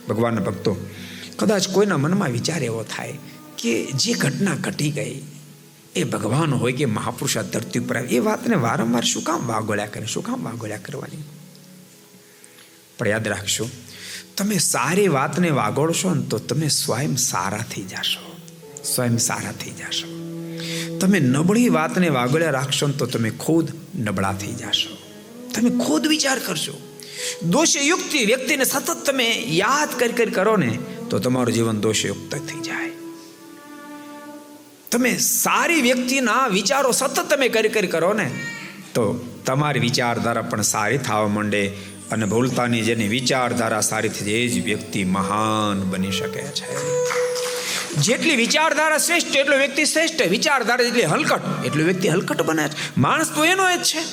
ભગવાનના ભક્તો, કદાચ કોઈના મનમાં વિચાર એવો થાય કે જે ઘટના ઘટી ગઈ એ ભગવાન હોય કે મહાપુરુષ આ ધરતી ઉપર આવે, એ વાતને વારંવાર શું કામ વાગોળ્યા કરે, શું કામ વાગોળ્યા કરવાની? પણ યાદ રાખશો, તમે સારી વાતને વાગોળશો ને તો તમે સ્વયં સારા થઈ જશો, સ્વયં સારા થઈ જશો. તમે નબળી વાતને વાગોળ્યા રાખશો ને તો તમે ખુદ નબળા થઈ જશો. તમે ખુદ વિચાર કરશો. દોષયુક્ત વ્યક્તિને સતત તમે યાદ કરી કરો ને તો તમારું જીવન દોષયુક્ત થઈ જાય. તમે સારી વ્યક્તિના વિચારો સતત તમે કરી કરો ને તો તમારી વિચારધારા પણ સારી થવા માંડે, અને ભૂલતાની જેની વિચારધારા સારી થઈ જાય એ જ વ્યક્તિ મહાન બની શકે છે. જેટલી વિચારધારા શ્રેષ્ઠ એટલો વ્યક્તિ શ્રેષ્ઠ, વિચારધારા જેટલી હલકટ એટલો વ્યક્તિ હલકટ બને છે. માણસ તો એનો જ છે.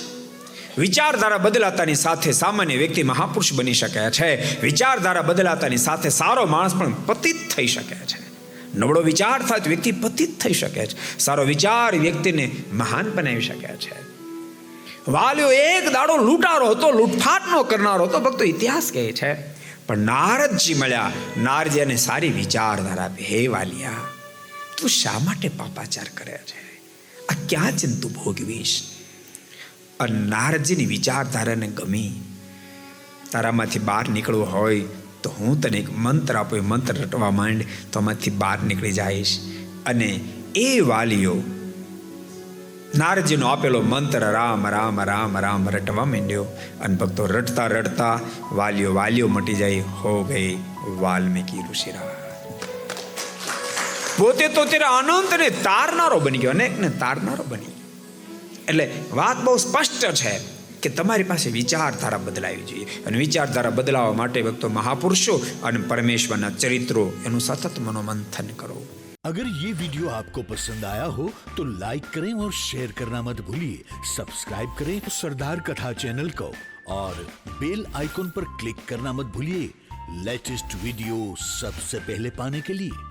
વિચારધારા બદલાતાની સાથે સામાન્ય વ્યક્તિ મહાપુરુષ બની શકે છે. વિચારધારા બદલાતાની સાથે સારો માણસ પણ પતિત થઈ શકે છે. નબળો વિચાર થાય તો વ્યક્તિ પતિત થઈ શકે છે. સારો વિચાર વ્યક્તિને મહાન બનાવી શકે છે. વાલ્યો એક દાડો લૂંટારો હતો, લૂંટફાટ નો કરનારો હતો, ભક્તો ઇતિહાસ કહે છે. પણ નારદજી મળ્યા, નારદજી અને સારી વિચારધારા, હે વાલિયા તું શા માટે પાપાચાર કરે છે? આ ક્યાં ચિંતુ ભોગવીશ? અને નારદજીની વિચારધારાને ગમી, તારામાંથી બહાર નીકળવું હોય તો હું તને એક મંત્ર આપું, મંત્ર રટવા માંડ તો આમાંથી બહાર નીકળી જઈશ. અને એ વાલીઓ નારદજીનો આપેલો મંત્ર રામ રામ રામ રામ રટવા માંડ્યો. અને ભક્તો રટતા રટતા વાલીઓ મટી જાય, હો ગઈ વાલ્મીકી ઋષિરાજ. પોતે તો તેરા અનંતને તારનારો બની ગયો, અનેકને તારનારો બની. એટલે વાત બહુ સ્પષ્ટ છે કે તમારી પાસે વિચારધારા બદલાવી જોઈએ. અને વિચારધારા બદલાવવા માટે ભક્તો મહાપુરુષો અને પરમેશ્વરના ચરિત્રો એનું સતત મનોમંથન કરો. अगर ये वीडियो आपको पसंद आया हो तो लाइक करें और शेयर करना मत भूलिए. सब्सक्राइब करें सरदार कथा चैनल को और बेल आइकॉन पर क्लिक करना मत भूलिए लेटेस्ट वीडियो सबसे पहले पाने के लिए.